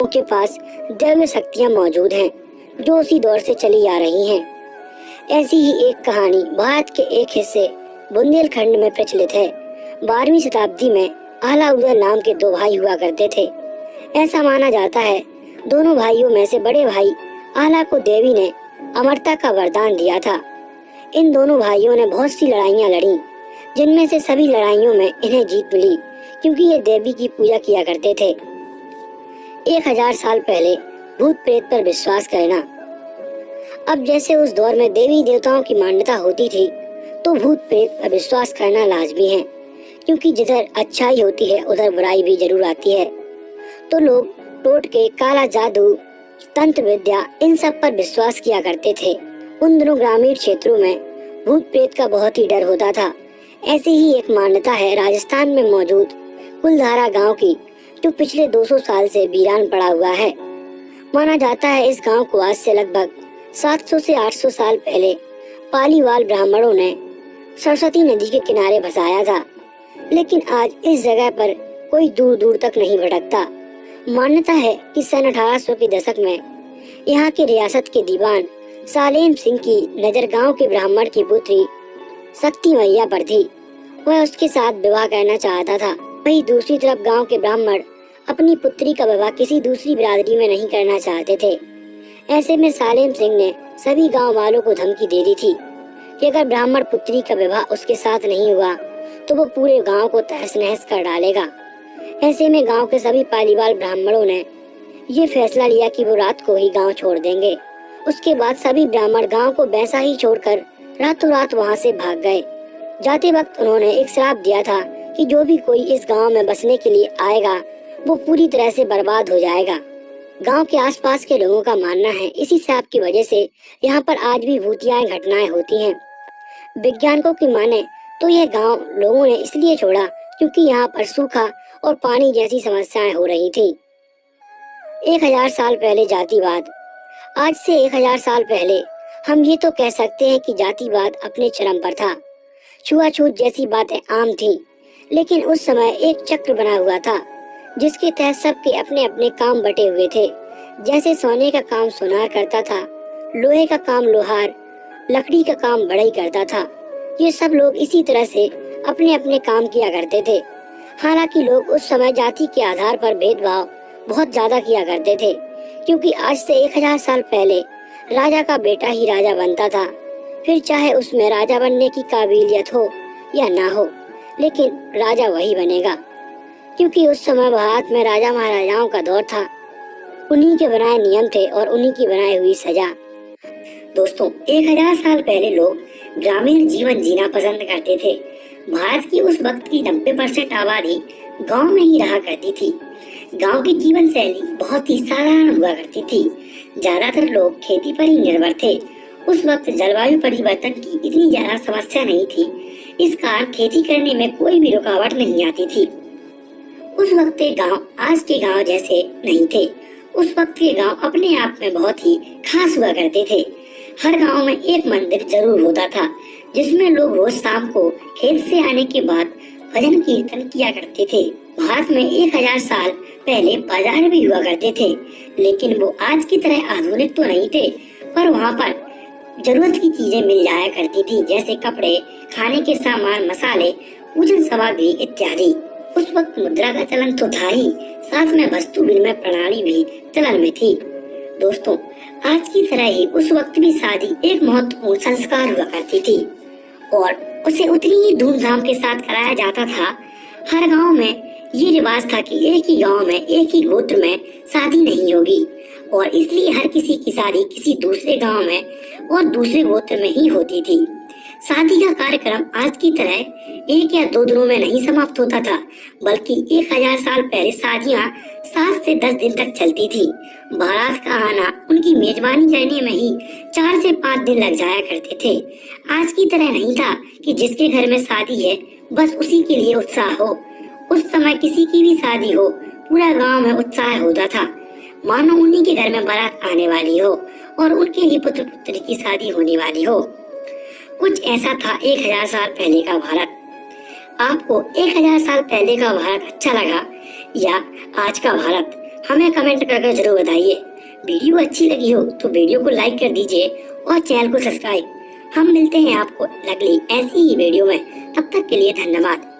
के पास दिव्य शक्तियां मौजूद हैं जो उसी दौर से चली आ रही हैं। ऐसी ही एक कहानी भारत के एक हिस्से बुंदेलखंड में प्रचलित है। 12वीं शताब्दी में आला उदय नाम के दो भाई हुआ करते थे। ऐसा माना जाता है दोनों भाइयों में से बड़े भाई आला को देवी ने अमरता का वरदान दिया था। इन दोनों भाइयों ने बहुत सी लड़ाइयाँ लड़ी, जिनमें से सभी लड़ाइयों में इन्हें जीत मिली क्योंकि ये देवी की पूजा किया करते थे। 1000 साल पहले भूत प्रेत पर विश्वास करना। अब जैसे उस दौर में देवी देवताओं की मान्यता होती थी, तो भूत प्रेत पर विश्वास करना लाजमी है, क्योंकि जिधर अच्छाई होती है उधर बुराई भी जरूर आती है। तो लोग टोटके, काला जादू, तंत्र विद्या, इन सब पर विश्वास किया करते थे। उन दिनों ग्रामीण क्षेत्रों में भूत प्रेत का बहुत ही डर होता था। ऐसी ही एक मान्यता है राजस्थान में मौजूद कुलधारा गांव की, जो पिछले 200 साल से वीरान पड़ा हुआ है। माना जाता है इस गांव को आज से लगभग 700 से 800 साल पहले पालीवाल ब्राह्मणों ने सरस्वती नदी के किनारे बसाया था, लेकिन आज इस जगह पर कोई दूर दूर तक नहीं भटकता। मान्यता है कि सन 1800 के दशक में यहाँ के रियासत के दीवान सालेम सिंह की नजर गांव के ब्राह्मण की पुत्री शक्ति मैया पर थी। वह उसके साथ विवाह करना चाहता था। वहीं दूसरी तरफ गांव के ब्राह्मण अपनी पुत्री का विवाह किसी दूसरी बिरादरी में नहीं करना चाहते थे। ऐसे में सालेम सिंह ने सभी गांव वालों को धमकी दे दी थी कि अगर ब्राह्मण पुत्री का विवाह उसके साथ नहीं हुआ तो वो पूरे गांव को तहस नहस कर डालेगा। ऐसे में गांव के सभी पालीवाल ब्राह्मणों ने ये फैसला लिया कि वो रात को ही गांव छोड़ देंगे। उसके बाद सभी ब्राह्मण गांव को वैसा ही छोड़कर रातों रात वहां से भाग गए। जाते वक्त उन्होंने एक श्राप दिया था कि जो भी कोई इस गांव में बसने के लिए आएगा वो पूरी तरह से बर्बाद हो जाएगा। गांव के आसपास के लोगों का मानना है इसी श्राप की वजह से यहाँ पर आज भी भूतिया घटनाएं होती हैं। वैज्ञानिकों की माने तो यह गांव लोगों ने इसलिए छोड़ा क्योंकि यहाँ पर सूखा और पानी जैसी समस्याएं हो रही थी। 1000 साल पहले जातिवाद। आज से 1000 साल पहले हम ये तो कह सकते हैं कि जातिवाद अपने चरम पर था। छुआछूत जैसी बातें आम थी, लेकिन उस समय एक चक्र बना हुआ था जिसके तहत सबके अपने अपने काम बटे हुए थे। जैसे सोने का काम सोनार करता था, लोहे का काम लोहार, लकड़ी का काम बढ़ई करता था। ये सब लोग इसी तरह से अपने अपने काम किया करते थे। हालांकि लोग उस समय जाति के आधार पर भेदभाव बहुत ज्यादा किया करते थे, क्योंकि आज से 1000 साल पहले राजा का बेटा ही राजा बनता था, फिर चाहे उसमें राजा बनने की काबिलियत हो या ना हो, लेकिन राजा वही बनेगा, क्योंकि उस समय भारत में राजा महाराजाओं का दौर था। उन्हीं के बनाए नियम थे और उन्हीं की बनाई हुई सजा। दोस्तों, 1000 साल पहले लोग ग्रामीण जीवन जीना पसंद करते थे। भारत की उस वक्त की 90% आबादी गांव में ही रहा करती थी। गांव की जीवन शैली बहुत ही साधारण हुआ करती थी। ज्यादातर लोग खेती पर ही निर्भर थे। उस वक्त जलवायु परिवर्तन की इतनी ज्यादा समस्या नहीं थी, इस कारण खेती करने में कोई भी रुकावट नहीं आती थी। उस वक्त के गांव आज के गांव जैसे नहीं थे। उस वक्त के गांव अपने आप में बहुत ही खास हुआ करते थे। हर गांव में एक मंदिर जरूर होता था, जिसमें लोग रोज शाम को खेत से आने के बाद भजन कीर्तन किया करते थे। भारत में 1000 साल पहले बाजार भी हुआ करते थे, लेकिन वो आज की तरह आधुनिक तो नहीं थे, पर वहाँ पर जरूरत की चीजें मिल जाया करती थी, जैसे कपड़े, खाने के सामान, मसाले, पूजन सामग्री इत्यादि। उस वक्त मुद्रा का चलन तो था ही, साथ में वस्तु विनिमय प्रणाली भी चलन में थी। दोस्तों, आज की तरह ही उस वक्त भी शादी एक महत्वपूर्ण संस्कार हुआ करती थी और उसे उतनी ही धूमधाम के साथ कराया जाता था। हर गांव में ये रिवाज था कि एक ही गांव में एक ही गोत्र में शादी नहीं होगी, और इसलिए हर किसी की शादी किसी दूसरे गांव में और दूसरे गोत्र में ही होती थी। शादी का कार्यक्रम आज की तरह 1 या 2 दिनों में नहीं समाप्त होता था, बल्कि 1000 साल पहले शादियां 7 से 10 दिन तक चलती थी। बारात का आना, उनकी मेजबानी करने में ही 4 से 5 दिन लग जाया करते थे। आज की तरह नहीं था कि जिसके घर में शादी है बस उसी के लिए उत्साह हो। उस समय किसी की भी शादी हो, पूरा गांव में उत्साह होता था, मानो उन्हीं के घर में बारात आने वाली हो और उनके ही पुत्र पुत्री की शादी होने वाली हो। कुछ ऐसा था 1000 साल पहले का भारत। आपको 1000 साल पहले का भारत अच्छा लगा या आज का भारत? हमें कमेंट करके जरूर बताइए। वीडियो अच्छी लगी हो तो वीडियो को लाइक कर दीजिए और चैनल को सब्सक्राइब। हम मिलते हैं आपको अगली ऐसी ही वीडियो में, तब तक के लिए धन्यवाद।